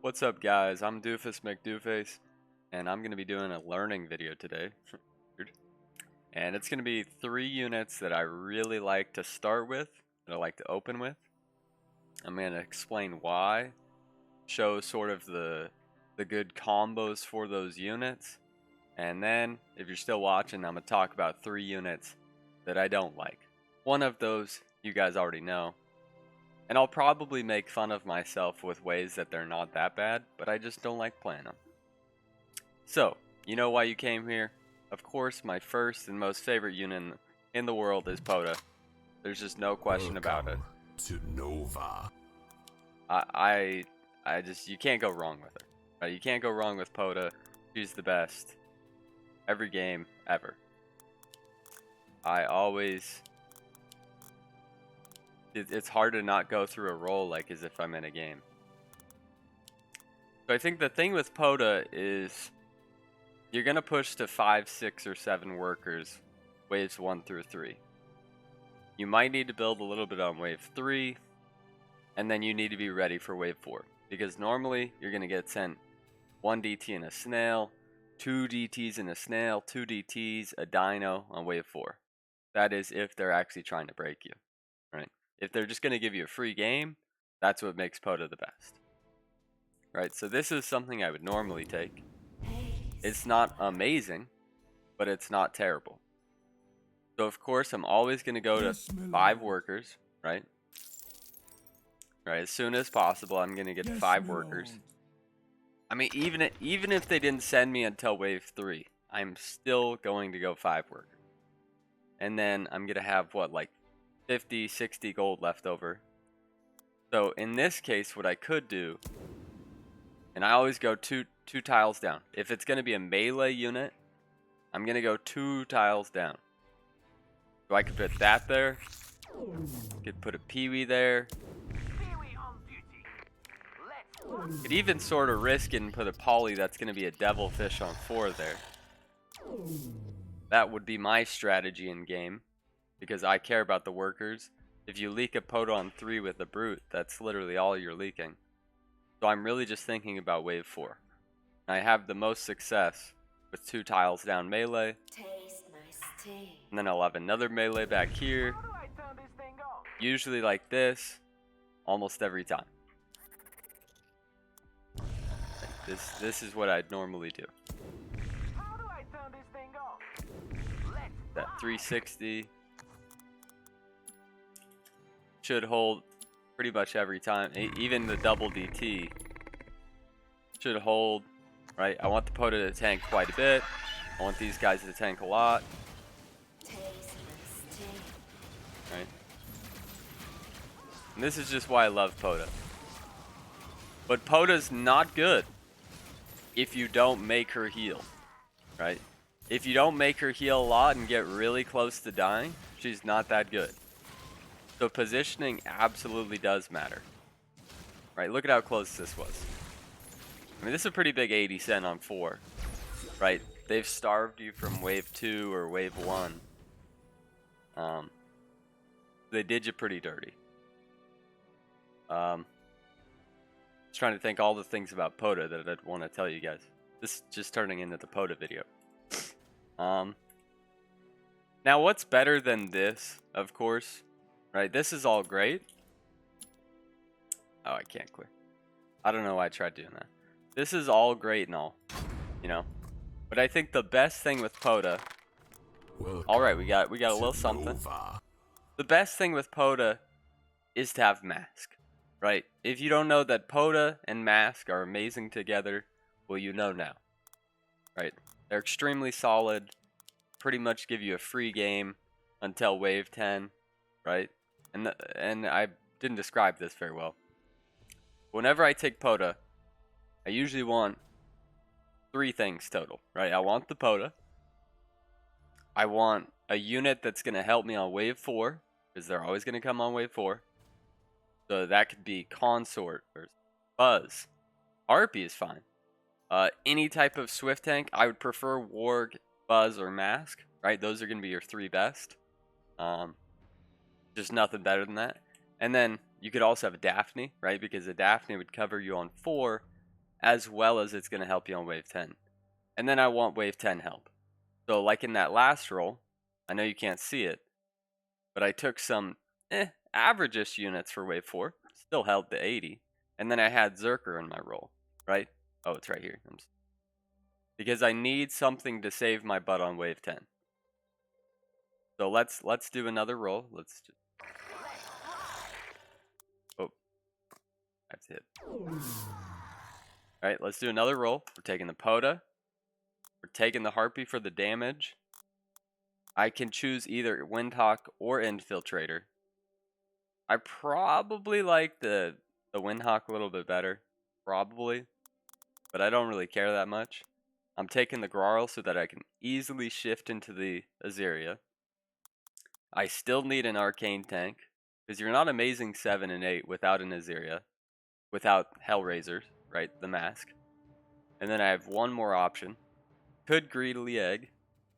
What's up, guys? I'm Doofus Mcdooface, and I'm going to be doing a learning video today. Weird. And it's going to be 3 units that I really like to start with, that I like to open with. I'm going to explain why, show sort of the good combos for those units, and then, if you're still watching, I'm going to talk about 3 units that I don't like. One of those you guys already know. And I'll probably make fun of myself with ways that they're not that bad, but I just don't like playing them. So, you know why you came here? Of course, my first and most favorite unit in the world is Pota. There's just no question about it. To Nova. I just, you can't go wrong with her. Right? You can't go wrong with Pota. She's the best. Every game, ever. It's hard to not go through a role like as if I'm in a game. So I think the thing with Pota is you're going to push to 5, 6, or 7 workers, waves 1 through 3. You might need to build a little bit on wave 3, and then you need to be ready for wave 4. Because normally you're going to get sent 1 DT in a snail, 2 DTs in a snail, 2 DTs, a dino on wave 4. That is if they're actually trying to break you, right? If they're just going to give you a free game, that's what makes Pota the best. Right, so this is something I would normally take. It's not amazing, but it's not terrible. So of course, I'm always going to go to 5 workers, right? Right, as soon as possible, I'm going to get 5 workers. I mean, even if they didn't send me until wave 3, I'm still going to go 5 workers. And then I'm going to have, what, like 50, 60 gold left over. So in this case, what I could do, and I always go two tiles down. If it's going to be a melee unit, I'm going to go 2 tiles down. So I could put that there. Could put a peewee there. Could even sort of risk it and put a poly that's going to be a devilfish on 4 there. That would be my strategy in game, because I care about the workers. If you leak a Pota on 3 with a brute, that's literally all you're leaking. So I'm really just thinking about wave 4. I have the most success with 2 tiles down melee. And then I'll have another melee back here. Usually like this, almost every time. This is what I'd normally do. That 360 should hold pretty much every time. Even the double DT should hold, right? I want the Pota to tank quite a bit. I want these guys to tank a lot. Right? And this is just why I love Pota. But Pota's not good if you don't make her heal, right? If you don't make her heal a lot and get really close to dying, she's not that good. So positioning absolutely does matter. Right, look at how close this was. I mean, this is a pretty big 80 cent on 4. Right, they've starved you from wave 2 or wave 1. They did you pretty dirty. Just trying to think all the things about Pota that I'd want to tell you guys. This is just turning into the Pota video. Now what's better than this, of course, right? This is all great. Oh, I can't clear. I don't know why I tried doing that. This is all great and all, you know. But I think the best thing with Pota. All right, we got a little something. The best thing with Pota is to have Mask, right? If you don't know that Pota and Mask are amazing together, well, you know now, right? They're extremely solid. Pretty much give you a free game until wave 10, right? And I didn't describe this very well. Whenever I take Pota, I usually want 3 things total, right? I want the Pota. I want a unit that's going to help me on wave 4, because they're always going to come on wave 4. So that could be Consort or Buzz. RP is fine. Any type of Swift tank, I would prefer Warg, Buzz, or Mask, right? Those are going to be your 3 best. Just nothing better than that. And then you could also have a Daphne, right? Because a Daphne would cover you on 4 as well as it's going to help you on wave 10. And then I want wave 10 help. So like in that last roll, I know you can't see it, but I took some average-ish units for wave 4, still held the 80, and then I had Zerker in my roll, right? Oh, it's right here. Because I need something to save my butt on wave 10. So let's do another roll. Let's just... Oh, that's it. Alright, let's do another roll. We're taking the Pota. We're taking the Harpy for the damage. I can choose either Windhawk or Infiltrator. I probably like the Windhawk a little bit better. Probably. But I don't really care that much. I'm taking the Grarl so that I can easily shift into the Azeria. I still need an Arcane tank, because you're not amazing 7 and 8 without an Azeria, without Hellraiser, right, the mask. And then I have one more option. Could greedily egg,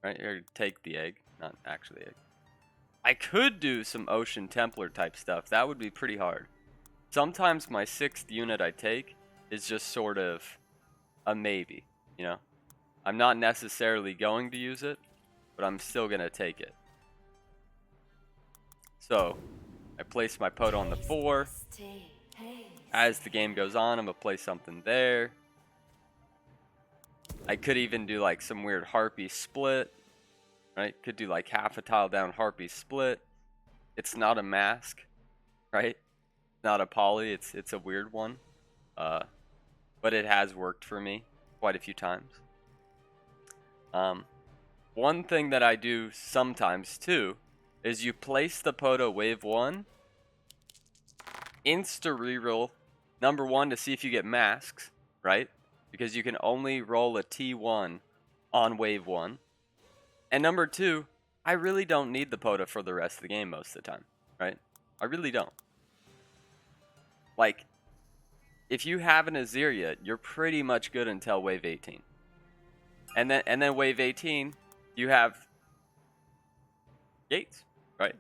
right, or take the egg, not actually egg. I could do some Ocean Templar type stuff. That would be pretty hard. Sometimes my 6th unit I take is just sort of a maybe, you know. I'm not necessarily going to use it, but I'm still going to take it. So, I place my Pota on the 4. As the game goes on, I'm going to place something there. I could even do like some weird Harpy split. Right? Could do like half a tile down Harpy split. It's not a mask. Right? Not a poly. It's a weird one. But it has worked for me quite a few times. One thing that I do sometimes too is you place the Pota wave 1, insta reroll number 1 to see if you get masks, right? Because you can only roll a T1 on wave 1. And number 2, I really don't need the Pota for the rest of the game most of the time, right? I really don't. Like, if you have an Azeria, you're pretty much good until wave 18. And then wave 18, you have Gates, right?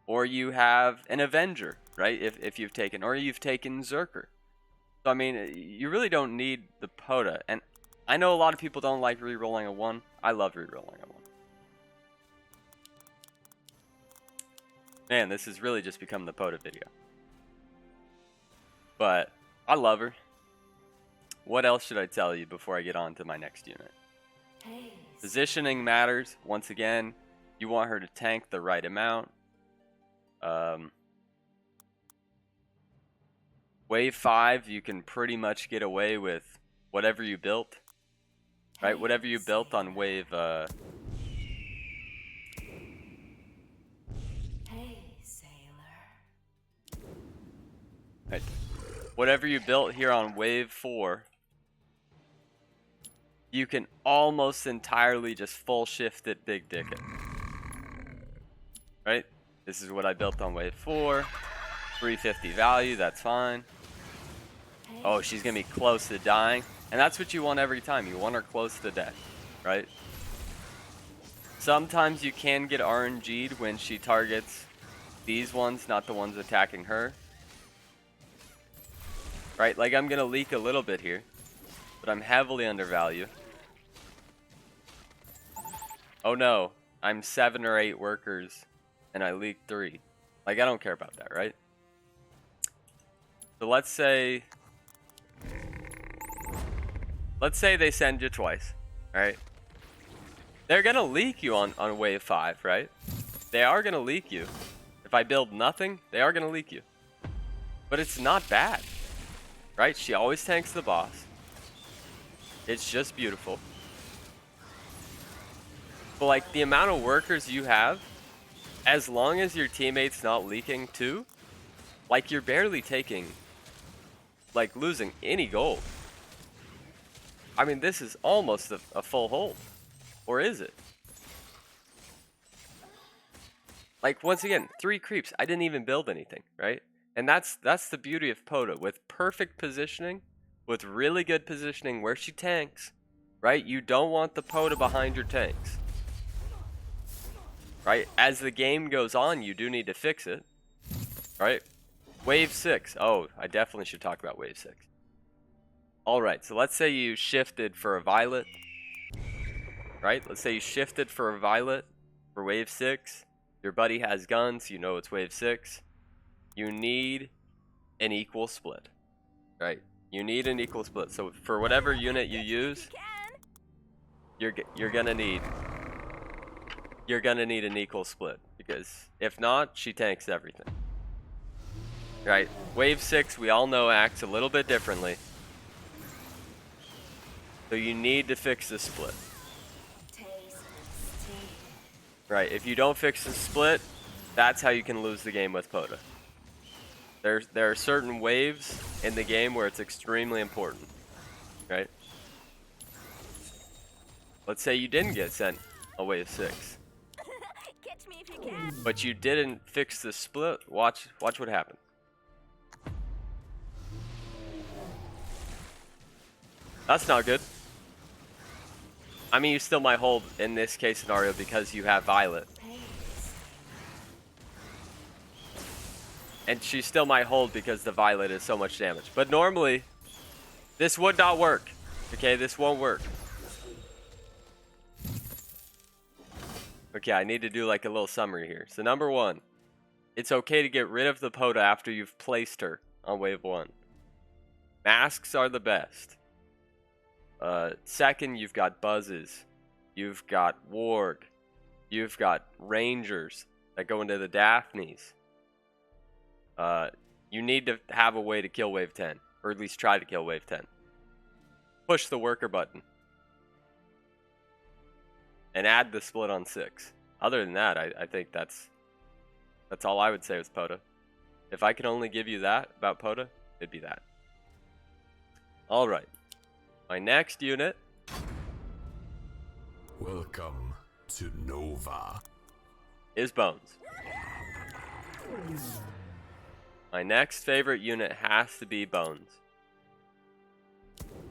Or you have an Avenger, right? If you've taken, or you've taken Zerker. So I mean, you really don't need the Pota. And I know a lot of people don't like re-rolling a 1. I love re-rolling a 1. Man, this has really just become the Pota video. But I love her. What else should I tell you before I get on to my next unit? Positioning matters. Once again, you want her to tank the right amount. Wave 5, you can pretty much get away with whatever you built. Right? Whatever you built on wave... Right. Whatever you built here on wave 4, you can almost entirely just full shift it, big dick it. Right? This is what I built on wave 4. 350 value, that's fine. Oh, she's going to be close to dying. And that's what you want every time. You want her close to death. Right? Sometimes you can get RNG'd when she targets these ones, not the ones attacking her. Right? Like, I'm going to leak a little bit here. But I'm heavily undervalue. Oh no, I'm 7 or 8 workers and I leaked 3. Like, I don't care about that, right? So let's say they send you twice, alright? They're gonna leak you on wave 5, right? They are gonna leak you. If I build nothing, they are gonna leak you. But it's not bad, right? She always tanks the boss. It's just beautiful. But like, the amount of workers you have, as long as your teammate's not leaking too, like, you're barely taking, like, losing any gold. I mean, this is almost a full hold. Or is it? Like, once again, 3 creeps. I didn't even build anything, right? And that's the beauty of Pota. With perfect positioning, with really good positioning where she tanks, right? You don't want the Pota behind your tanks. Right? As the game goes on, you do need to fix it. Right? Wave 6. Oh, I definitely should talk about Wave 6. Alright, so let's say you shifted for a violet. Right? Let's say you shifted for a violet for wave 6. Your buddy has guns, you know it's wave 6. You need an equal split. Right? You need an equal split. So for whatever unit you use, you're gonna need an equal split, because if not, she tanks everything. Right? Wave 6, we all know, acts a little bit differently. So you need to fix the split. Right, if you don't fix the split, that's how you can lose the game with Pota. There are certain waves in the game where it's extremely important. Right? Let's say you didn't get sent a wave 6. Catch me if you can. But you didn't fix the split. Watch what happens. That's not good. I mean, you still might hold in this case scenario because you have Violet. And she still might hold because the Violet is so much damage. But normally, this would not work. Okay, this won't work. Okay, I need to do like a little summary here. So number 1, it's okay to get rid of the Pota after you've placed her on wave 1. Masks are the best. Second, you've got buzzes. You've got warg. You've got rangers that go into the Daphnes. You need to have a way to kill wave 10, or at least try to kill wave 10. Push the worker button. And add the split on 6. Other than that, I think that's all I would say with Pota. If I could only give you that about Pota, it'd be that. Alright. My next unit. Welcome to Nova. Is Bones. My next favorite unit has to be Bones.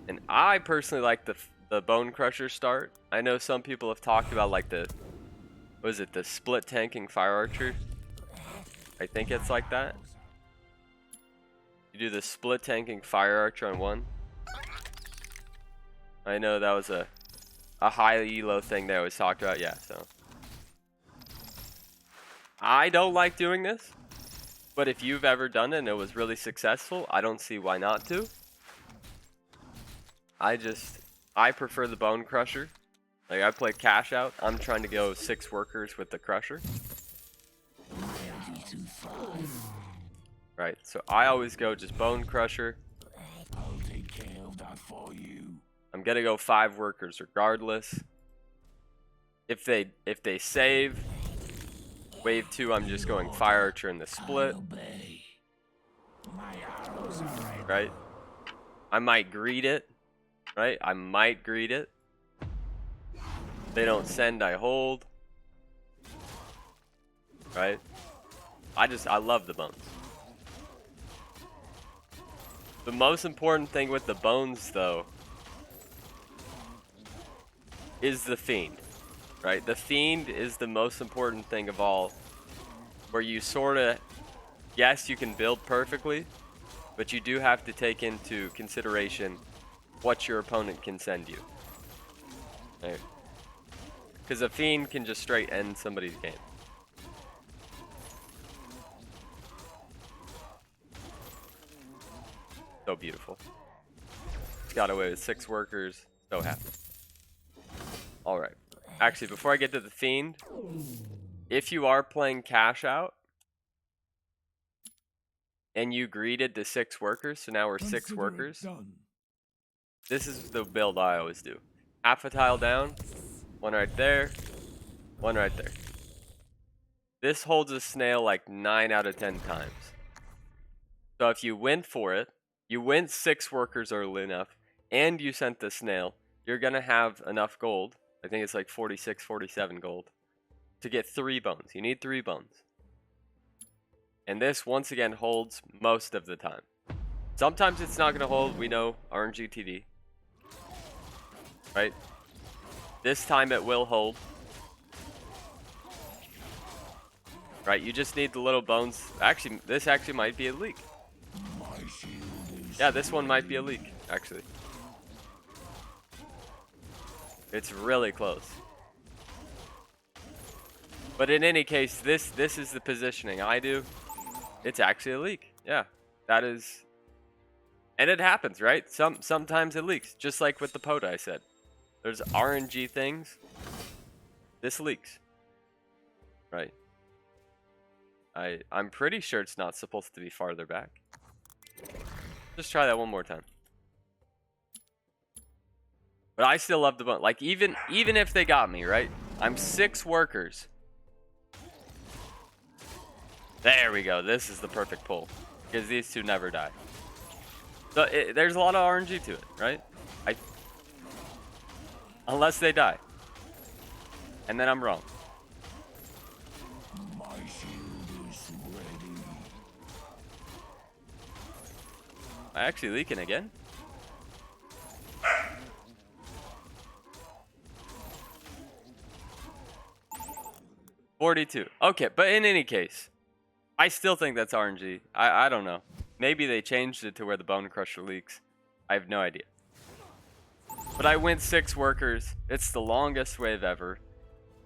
And I personally like the Bone Crusher start. I know some people have talked about like the split tanking Fire Archer. I think it's like that. You do the split tanking Fire Archer on 1. I know that was a high elo thing they always talked about, yeah, so. I don't like doing this, but if you've ever done it and it was really successful, I don't see why not to. I prefer the Bone Crusher. Like, I play Cash Out. I'm trying to go 6 workers with the Crusher. Right, so I always go just Bone Crusher. I'll take care of that for you. I'm gonna go 5 workers regardless. If they save wave 2, I'm just going Fire Archer in the split. Right? I might greed it. Right? I might greed it. They don't send, I hold. Right? I love the Bones. The most important thing with the Bones, though, is the Fiend. Right? The Fiend is the most important thing of all. Where you sorta, yes, you can build perfectly, but you do have to take into consideration what your opponent can send you. Right? Because a Fiend can just straight end somebody's game. So beautiful. Got away with 6 workers. So happy. Alright. Actually, before I get to the Fiend, if you are playing Cash Out, and you greeted to 6 workers, so now we're 6 workers. This is the build I always do. Half a tile down, 1 right there, 1 right there. This holds a snail like 9 out of 10 times. So if you went for it, you went 6 workers early enough, and you sent the snail, you're gonna have enough gold. I think it's like 46, 47 gold to get 3 bones. You need 3 bones. And this, once again, holds most of the time. Sometimes it's not going to hold. We know RNGTD. Right? This time it will hold. Right? You just need the little bones. Actually, this actually might be a leak. Yeah, this one might be a leak, actually. It's really close. But in any case, this is the positioning I do. It's actually a leak. Yeah, that is. And it happens, right? Sometimes it leaks, just like with the Pota I said. There's RNG things. This leaks. Right. I'm pretty sure it's not supposed to be farther back. Just try that one more time. But I still love the bone. Like even if they got me, right? I'm 6 workers. There we go. This is the perfect pull. Because these two never die. So there's a lot of RNG to it, right? Unless they die. And then I'm wrong. My shield is ready. I actually leaking again? $42. Okay, but in any case, I still think that's RNG. I don't know. Maybe they changed it to where the Bone Crusher leaks. I have no idea. But I went 6 workers. It's the longest wave ever.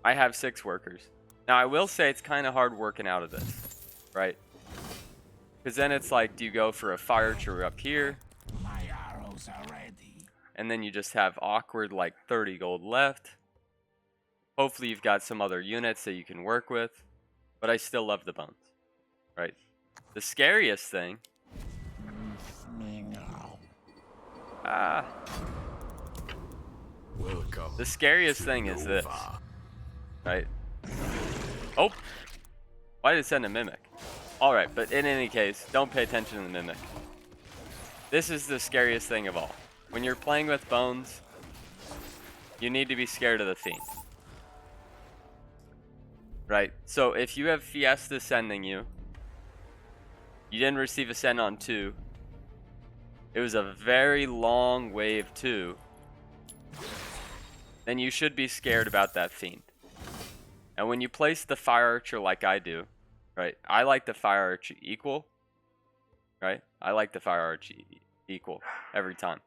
I have 6 workers. Now, I will say it's kind of hard working out of this, right? Because then it's like, do you go for a fire archer up here? My arrows are ready. And then you just have awkward, like, 30 gold left. Hopefully you've got some other units that you can work with. But I still love the bones, right? The scariest thing... Welcome. The scariest thing is this, right? Oh! Why did it send a Mimic? Alright, but in any case, don't pay attention to the Mimic. This is the scariest thing of all. When you're playing with bones, you need to be scared of the Fiend. Right? So if you have Fiesta sending you, you didn't receive a send on 2. It was a very long wave 2. Then you should be scared about that Fiend. And when you place the Fire Archer like I do, right? I like the Fire Archer equal, right? I like the Fire Archer equal every time.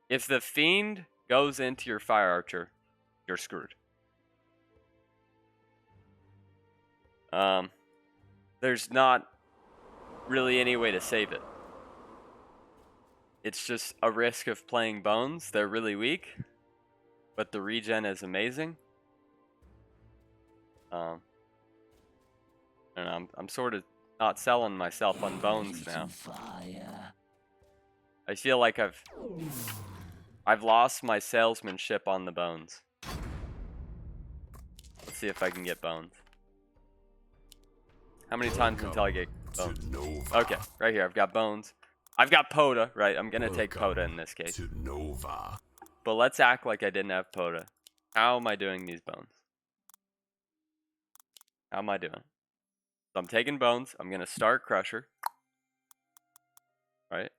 If the Fiend goes into your Fire Archer, you're screwed. There's not really any way to save it. It's just a risk of playing bones. They're really weak, but the regen is amazing. And I'm sort of not selling myself on bones now. I feel like I've lost my salesmanship on the bones. Let's see if I can get bones. How many times until I get bones? Okay, right here. I've got bones. I've got Pota, right? I'm going to take Pota in this case. But let's act like I didn't have Pota. How am I doing these bones? How am I doing? So I'm taking bones. I'm going to start Crusher. Right?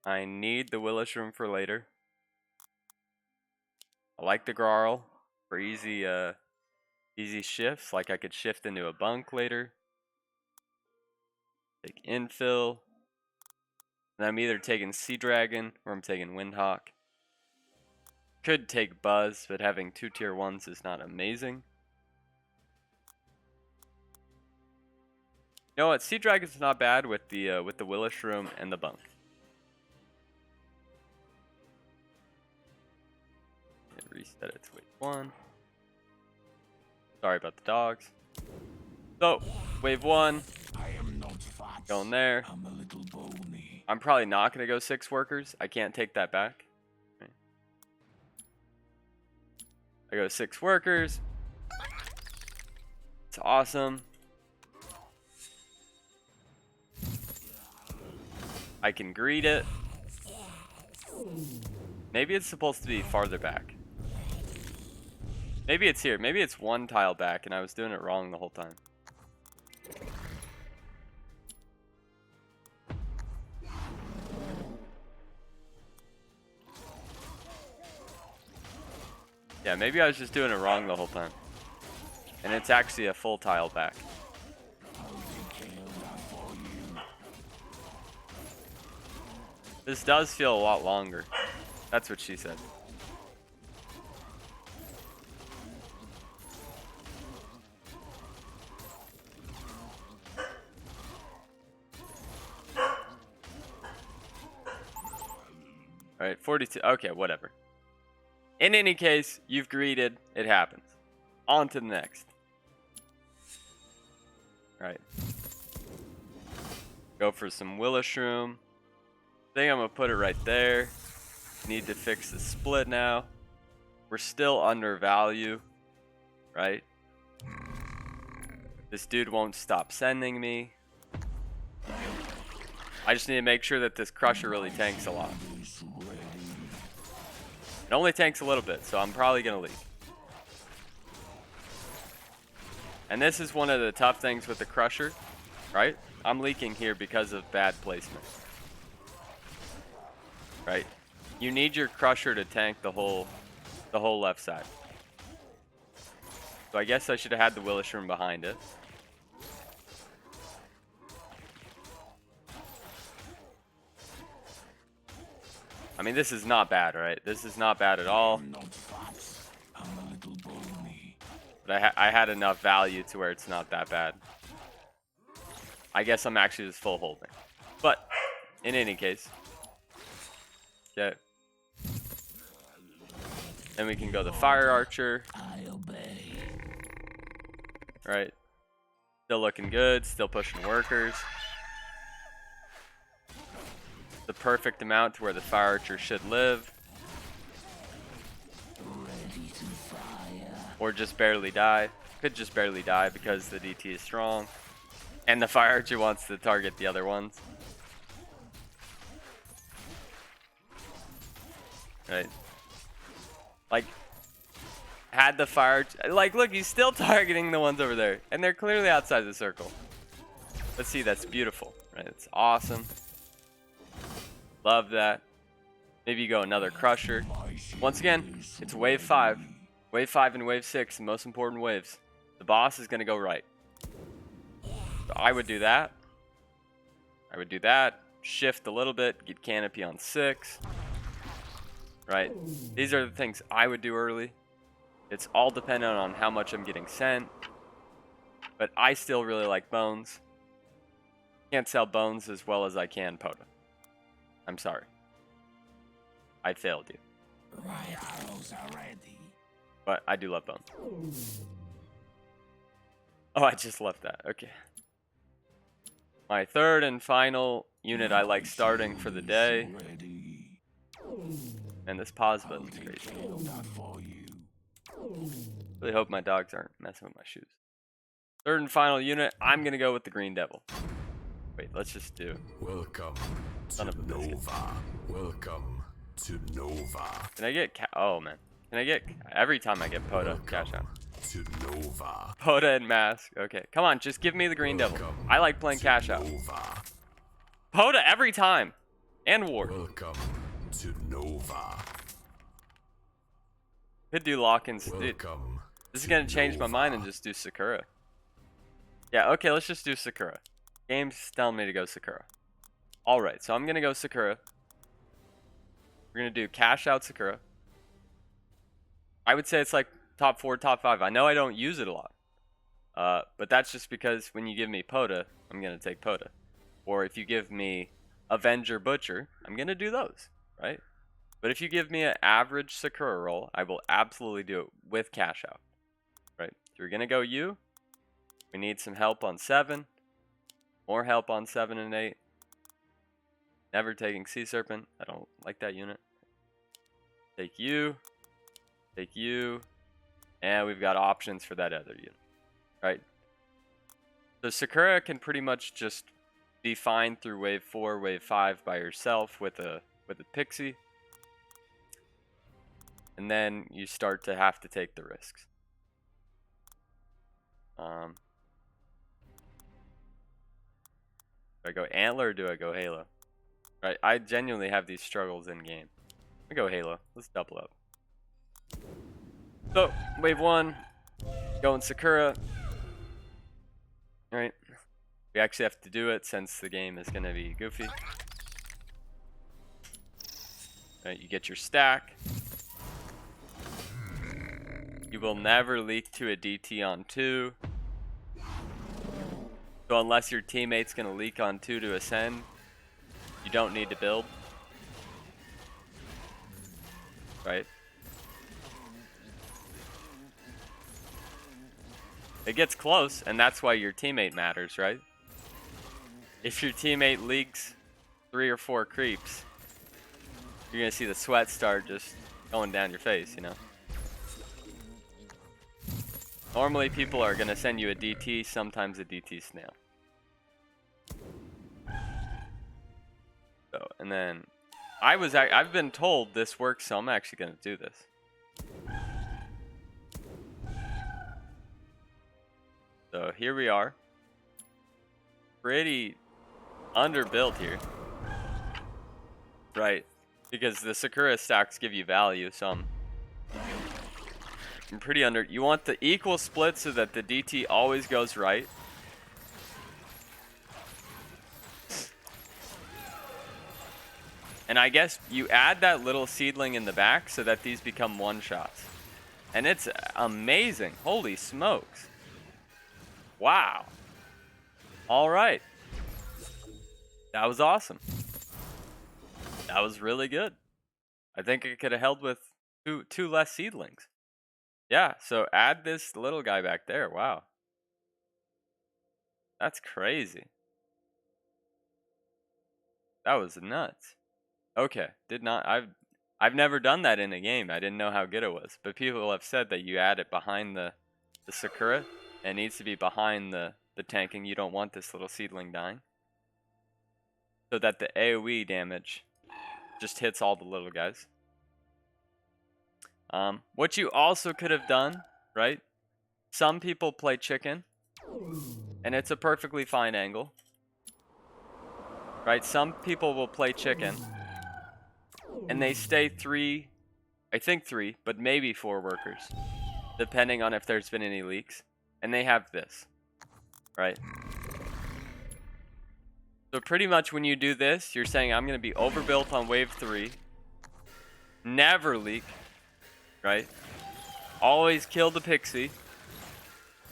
I need the Willis Room for later. I like the Grarl for easy shifts. Like I could shift into a bunk later. Take infill. And I'm either taking Sea Dragon or I'm taking Windhawk. Could take Buzz, but having 2 tier 1s is not amazing. You know what? Sea Dragon's not bad with the Willis Room and the bunk. And reset it to wave 1. Sorry about the dogs. So, wave 1. Going there. I'm a little bony. I'm probably not going to go 6 workers. I can't take that back. Right. I go 6 workers. It's awesome. I can greet it. Maybe it's supposed to be farther back. Maybe it's here. Maybe it's 1 tile back and I was doing it wrong the whole time. Yeah, maybe I was just doing it wrong the whole time. And it's actually a full tile back. This does feel a lot longer. That's what she said. Alright, 42. Okay, whatever. In any case, you've greeted. It happens. On to the next. Alright. Go for some Willow Shroom. I think I'm going to put it right there. Need to fix the split now. We're still under value. Right? This dude won't stop sending me. I just need to make sure that this Crusher really tanks a lot. It only tanks a little bit, so I'm probably going to leave. And this is one of the tough things with the Crusher, right? I'm leaking here because of bad placement. Right? You need your Crusher to tank the whole left side. So I guess I should have had the Willow Shroom behind it. I mean, this is not bad, right? This is not bad at all. But I had enough value to where it's not that bad. I guess I'm actually just full holding. But, in any case. Okay. Then we can go the Fire Archer. Right. Still looking good. Still pushing workers. The perfect amount to where the Fire Archer should live. Or just barely die. Could just barely die because the DT is strong. And the Fire Archer wants to target the other ones. Right. Like, had the Fire... Like, look, he's still targeting the ones over there. And they're clearly outside the circle. Let's see, that's beautiful. Right, it's awesome. Love that. Maybe you go another Crusher. Once again, it's wave 5. Wave 5 and wave 6, the most important waves. The boss is going to go right. So I would do that. I would do that. Shift a little bit. Get Canopy on 6. Right. These are the things I would do early. It's all dependent on how much I'm getting sent. But I still really like Bones. Can't sell Bones as well as I can Pota. I'm sorry. I failed you. My arrows are ready. But I do love Bones. Oh, I just left that. Okay. My third and final unit I like starting for the day. And this pause button's crazy. Really hope my dogs aren't messing with my shoes. Third and final unit, I'm going to go with the Green Devil. Wait, let's just do... Welcome Son of a biscuit. Nova. Welcome to Nova. Can I get... Oh, man. Can I get... Every time I get Pota, cash out. To Nova. Pota and Mask. Okay, come on, just give me the Green Devil. I like playing cash out. Nova. Pota every time. And Ward. Welcome to Nova. Could do lock-ins. Dude, Welcome. this is going to change my mind and just do Sakura. Yeah, okay, let's just do Sakura. Game's telling me to go Sakura. Alright, so I'm going to go Sakura. We're going to do cash out Sakura. I would say it's like top 4, top 5. I know I don't use it a lot. But that's just because when you give me Pota, I'm going to take Pota. Or if you give me Avenger Butcher, I'm going to do those, right? But if you give me an average Sakura roll, I will absolutely do it with cash out, right? So you're going to go U. We need some help on 7. More help on 7 and 8. Never taking Sea Serpent. I don't like that unit. Take you. Take you. And we've got options for that other unit. Right? So Sakura can pretty much just be fine through wave 4, wave 5 by herself with a Pixie. And then you start to have to take the risks. Do I go Antler or do I go Halo? Right, I genuinely have these struggles in game. I go Halo. Let's double up. So, wave 1, going Sakura. Alright. We actually have to do it since the game is going to be goofy. Alright, you get your stack. You will never leak to a DT on 2. So unless your teammate's going to leak on 2 to ascend, you don't need to build. right? It gets close, and that's why your teammate matters, right? If your teammate leaks 3 or 4 creeps, you're gonna see the sweat start just going down your face, you know? Normally people are gonna send you a DT, sometimes a DT snail. So, and then I've been told this works, so I'm actually gonna do this. So here we are. Pretty underbuilt here. Right. Because the Sakura stacks give you value, so I'm pretty under. You want the equal split so that the DT always goes right. And I guess you add that little seedling in the back so that these become one-shots. And it's amazing. Holy smokes. Wow. All right. That was awesome. That was really good. I think it could have held with two less seedlings. Yeah, so add this little guy back there. Wow. That's crazy. That was nuts. Okay, I've never done that in a game. I didn't know how good it was. But people have said that you add it behind the Sakura. It needs to be behind the tanking. You don't want this little seedling dying. So that the AoE damage just hits all the little guys. What you also could have done, right? Some people play chicken. And it's a perfectly fine angle. Right? Some people will play chicken. And they stay 3, I think 3, but maybe 4 workers. Depending on if there's been any leaks. And they have this. Right? So pretty much when you do this, you're saying I'm going to be overbuilt on wave 3. Never leak. Right? Always kill the pixie.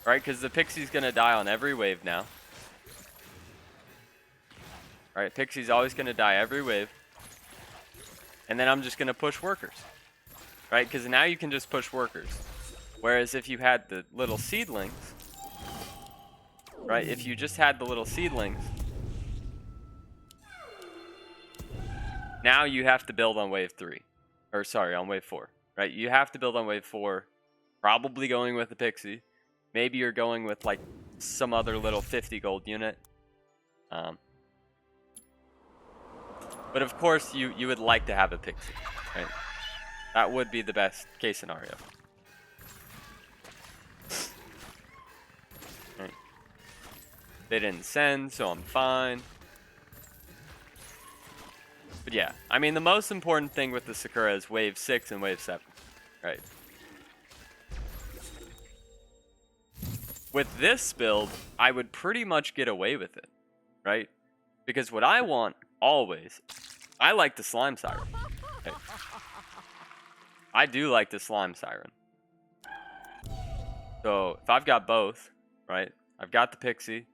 Right? Because the pixie's going to die on every wave now. Right? Pixie's always going to die every wave. And then I'm just going to push workers. Right? Because now you can just push workers. Whereas if you had the little seedlings. Right? If you just had the little seedlings. Now you have to build on wave 3. Or sorry, on wave 4. Right? You have to build on wave 4. Probably going with the pixie. Maybe you're going with like some other little 50 gold unit. But of course, you would like to have a pixie, right? That would be the best case scenario. Right. They didn't send, so I'm fine. But yeah, I mean, the most important thing with the Sakura is wave 6 and wave 7, right? With this build, I would pretty much get away with it, right? Because what I want always, I like the slime siren. Okay. I do like the slime siren. So if I've got both, right? I've got the pixie,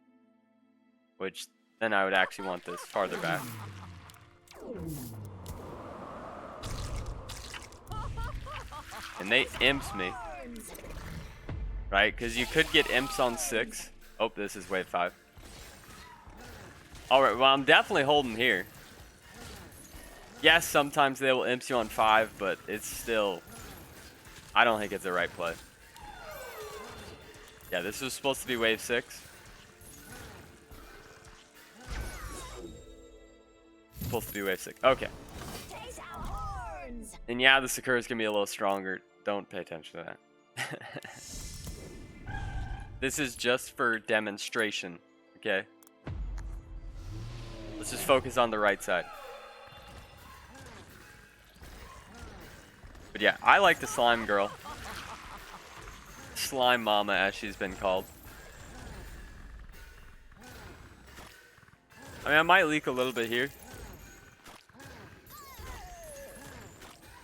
which then I would actually want this farther back. And they imps me. Right? Because you could get imps on 6. Oh, this is wave 5. Alright, well, I'm definitely holding here. Yes, sometimes they will imps you on 5, but it's still... I don't think it's the right play. Yeah, this was supposed to be wave 6. Supposed to be wave 6. Okay. And yeah, the Sakura's gonna be a little stronger. Don't pay attention to that. This is just for demonstration, okay? Let's just focus on the right side. But yeah, I like the slime girl. Slime mama, as she's been called. I mean, I might leak a little bit here.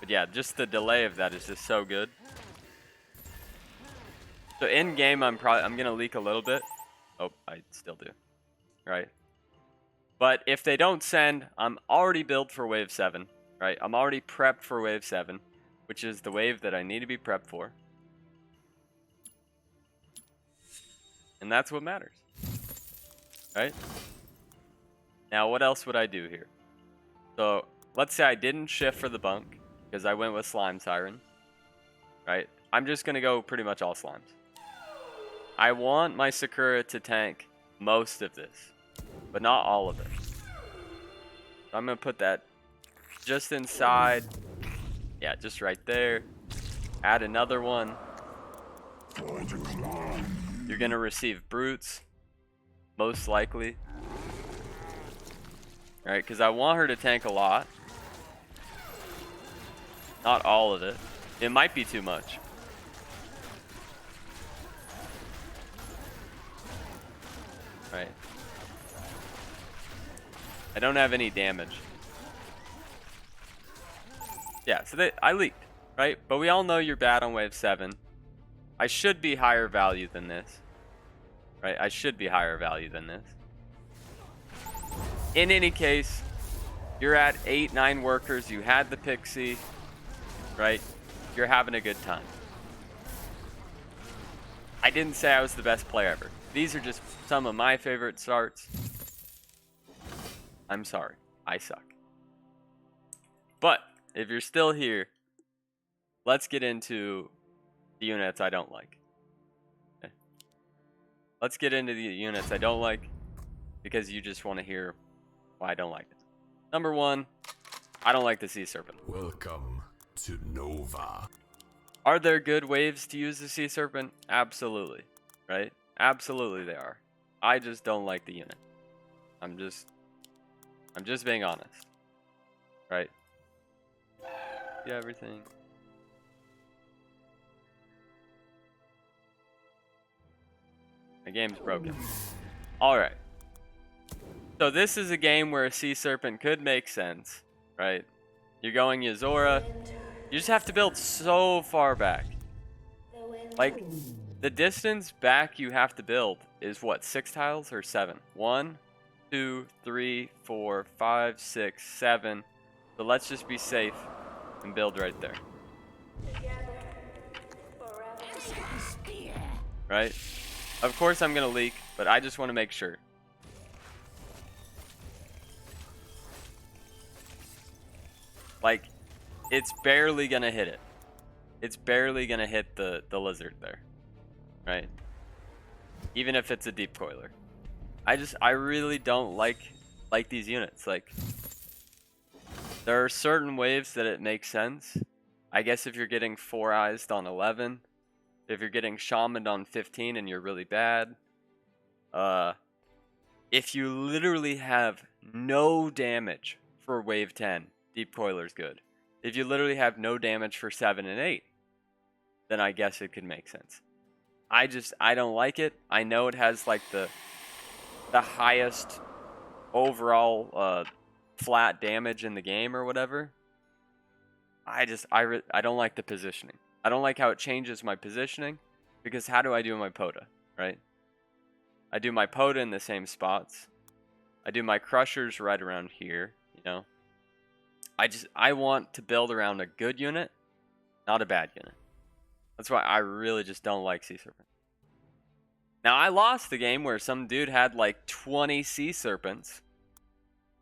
But yeah, just the delay of that is just so good. So in game, I'm gonna leak a little bit. Oh, I still do. Right. But if they don't send, I'm already built for wave 7. Right. I'm already prepped for wave 7. which is the wave that I need to be prepped for. And that's what matters. Right? Now, what else would I do here? So, let's say I didn't shift for the bunk, because I went with Slime Siren. Right? I'm just going to go pretty much all slimes. I want my Sakura to tank most of this, but not all of it. So I'm going to put that just inside. Yeah, just right there. Add another one. You're going to receive brutes, most likely. Right, because I want her to tank a lot. Not all of it. It might be too much. Right. I don't have any damage. Yeah, so I leaked, right? But we all know you're bad on wave 7. I should be higher value than this. Right? I should be higher value than this. In any case, you're at 8, 9 workers. You had the pixie, right? You're having a good time. I didn't say I was the best player ever. These are just some of my favorite starts. I'm sorry. I suck. But if you're still here, let's get into the units I don't like. Okay. Let's get into the units I don't like, because you just want to hear why I don't like it. Number 1, I don't like the Sea Serpent. Welcome to Nova. Are there good waves to use the Sea Serpent? Absolutely, right? Absolutely they are. I just don't like the unit. I'm just being honest, right? Yeah, everything. The game's broken. All right. So this is a game where a Sea Serpent could make sense, right? You're going Yuzora. You just have to build so far back. Like, the distance back you have to build is what, 6 tiles or 7? 1, 2, 3, 4, 5, 6, 7. So let's just be safe and build right there. Right? Of course I'm gonna leak, but I just want to make sure. Like, it's barely gonna hit it. It's barely gonna hit the lizard there. Right? Even if it's a deep coiler. I really don't like these units. Like, there are certain waves that it makes sense. I guess if you're getting 4-eyes on 11, if you're getting shamaned on 15 and you're really bad, if you literally have no damage for wave 10, deep coiler's good. If you literally have no damage for 7 and 8, then I guess it could make sense. I don't like it. I know it has like the highest overall flat damage in the game or whatever. I don't like the positioning. I don't like how it changes my positioning, because how do I do my Pota, right? I do my Pota in the same spots. I do my crushers right around here, you know. I want to build around a good unit, not a bad unit. That's why I really just don't like Sea Serpent. Now, I lost the game where some dude had like 20 Sea Serpents,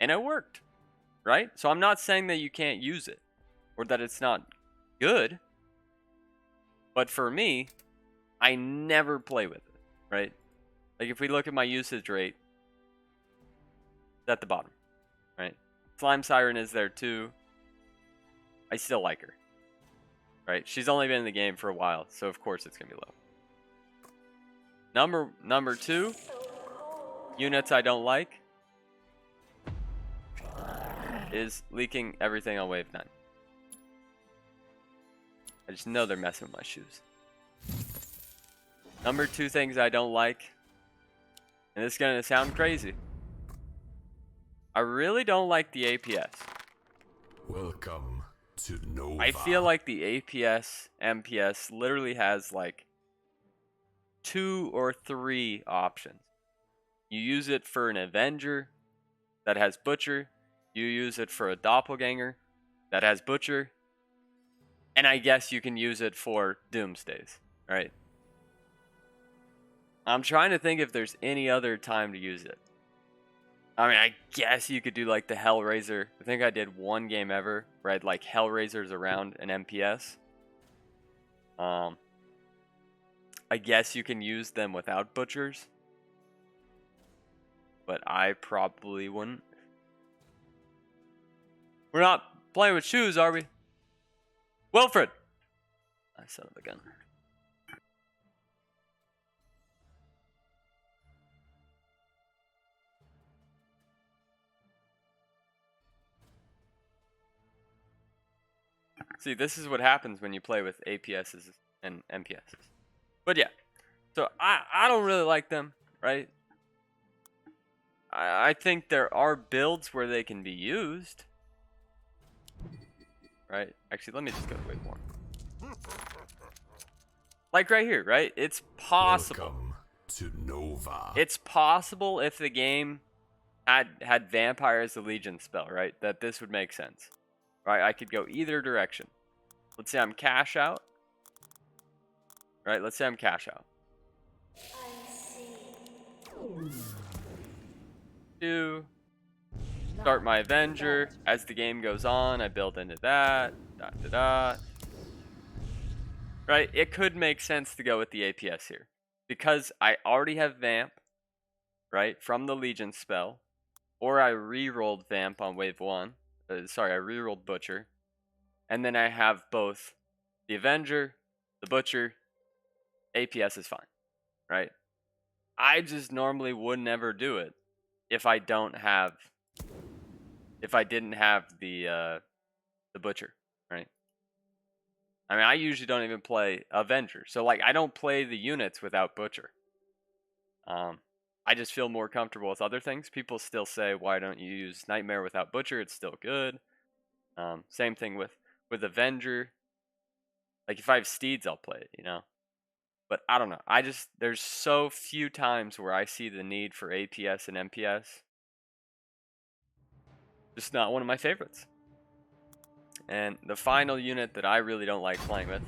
and it worked, right? So I'm not saying that you can't use it, or that it's not good. But for me, I never play with it, right? Like, if we look at my usage rate, it's at the bottom, right? Slime Siren is there too. I still like her, right? She's only been in the game for a while, so of course it's going to be low. Number 2, units I don't like, is leaking everything on wave 9. I just know they're messing with my shoes. Number 2 things I don't like, and this is going to sound crazy. I really don't like the APS. Welcome to Nova. I feel like the APS MPS literally has like 2 or 3 options. You use it for an Avenger that has Butcher. You use it for a Doppelganger that has Butcher. And I guess you can use it for Doomsdays, right? I'm trying to think if there's any other time to use it. I mean, I guess you could do like the Hellraiser. I think I did one game ever where I had like Hellraisers around an MPS. I guess you can use them without butchers. But I probably wouldn't. We're not playing with shoes, are we? Wilfred! I son of a gun. See, this is what happens when you play with APSs and MPSs. But yeah, so I don't really like them, right? I think there are builds where they can be used. Right? Actually, let me just go to wave 1. Like right here, right? It's possible. Welcome to Nova. It's possible if the game had Vampire as the Legion spell, right? That this would make sense. Right? I could go either direction. Let's say I'm cash out. Right? Let's say I'm cash out. Two. Start my Avenger. As the game goes on, I build into that. Right? It could make sense to go with the APS here. Because I already have Vamp, right? From the Legion spell. Or I re-rolled Vamp on wave 1. Sorry, I re-rolled Butcher. And then I have both the Avenger, the Butcher. APS is fine, right? I just normally would never do it if I didn't have the Butcher, right? I mean, I usually don't even play Avenger, so like I don't play the units without Butcher. I just feel more comfortable with other things. People still say, why don't you use Nightmare without Butcher? It's still good. Same thing with Avenger. Like if I have Steeds, I'll play it, you know. But I don't know. There's so few times where I see the need for APS and MPS. Just not one of my favorites. And the final unit that I really don't like playing with,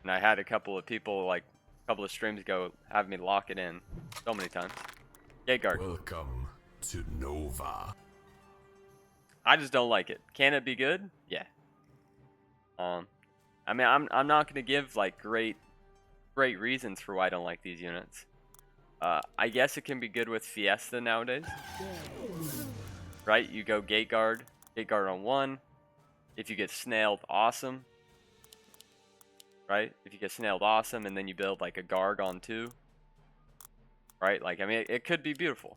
and I had a couple of people, like a couple of streams ago, have me lock it in so many times. Gate Guard. Welcome to Nova. I just don't like it. Can it be good? Yeah. I mean, I'm not gonna give like great reasons for why I don't like these units. I guess it can be good with Fiesta nowadays. Right? You go Gate Guard on 1. If you get snailed, awesome. Right? If you get snailed, awesome, and then you build like a Garg on 2. Right? Like, I mean, it could be beautiful.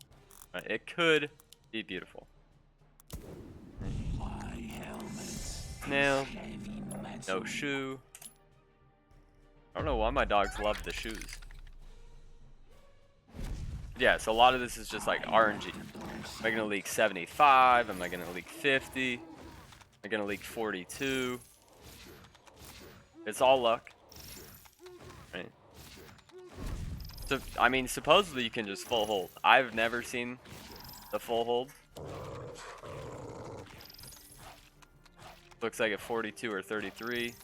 Right? It could be beautiful. Snail. No shoe. I don't know why my dogs love the shoes. Yeah, so a lot of this is just like RNG. Am I gonna leak 75? Am I gonna leak 50? Am I gonna leak 42? It's all luck. Right? So, I mean, supposedly you can just full hold. I've never seen the full hold. Looks like a 42 or 33.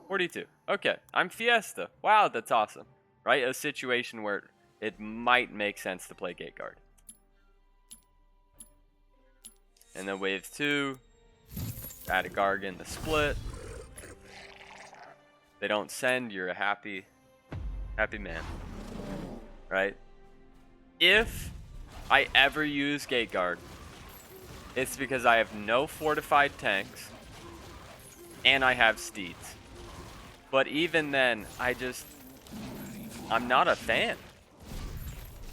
42. Okay, I'm Fiesta. Wow, that's awesome. Right? A situation where it might make sense to play Gate Guard. And then wave 2. Add a Garg in the split. They don't send, you're a happy man. Right? If I ever use Gate Guard, it's because I have no fortified tanks and I have Steeds. But even then, I'm not a fan.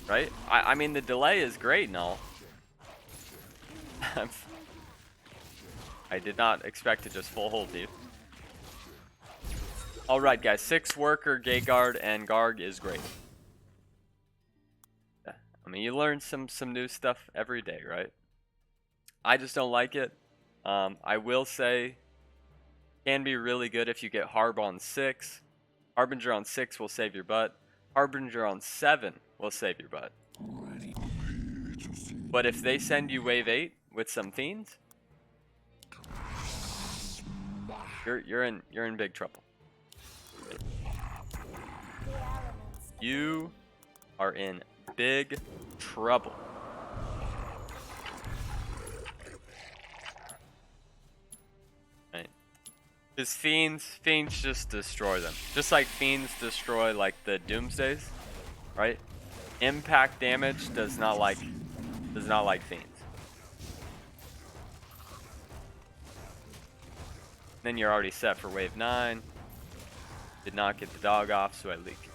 Right? I mean, the delay is great and all. I did not expect to just full hold, dude. Alright, guys. 6 worker, Gate Guard, and Garg is great. I mean, you learn some new stuff every day, right? I just don't like it. I will say, can be really good if you get Harb on 6. Harbinger on 6 will save your butt. Harbinger on 7 will save your butt. But if they send you wave 8 with some Fiends, you're in big trouble. You are in big trouble. Right. Because fiends just destroy them. Just like fiends destroy like the Doomsdays, right? Impact damage does not like fiends. Then you're already set for wave 9. Did not get the dog off, so I leaked.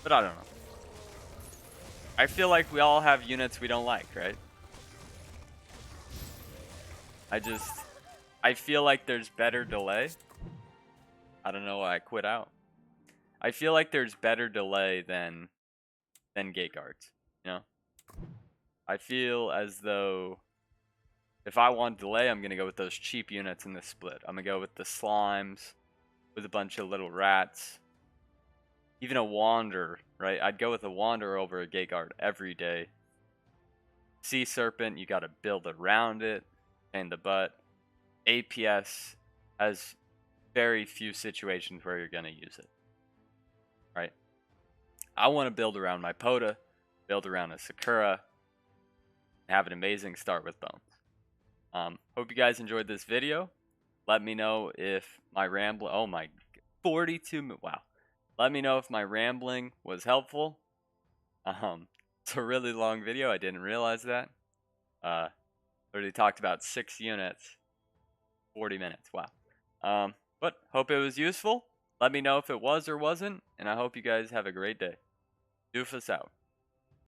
But I don't know. I feel like we all have units we don't like, right? I feel like there's better delay. I don't know why I quit out. I feel like there's better delay than gate guards, you know? I feel as though if I want delay, I'm going to go with those cheap units in the split. I'm going to go with the slimes with a bunch of little rats. Even a wander, right? I'd go with a wander over a gate guard every day. Sea Serpent, you got to build around it and the butt. APS has very few situations where you're going to use it, right? I want to build around my Pota, build around a Sakura, have an amazing start with bones. Hope you guys enjoyed this video. Let me know if my rambling, oh my, 42, wow. Let me know if my rambling was helpful. It's a really long video. I didn't realize that. Already talked about 6 units, 40 minutes. Wow. But hope it was useful. Let me know if it was or wasn't, and I hope you guys have a great day. Doofus out.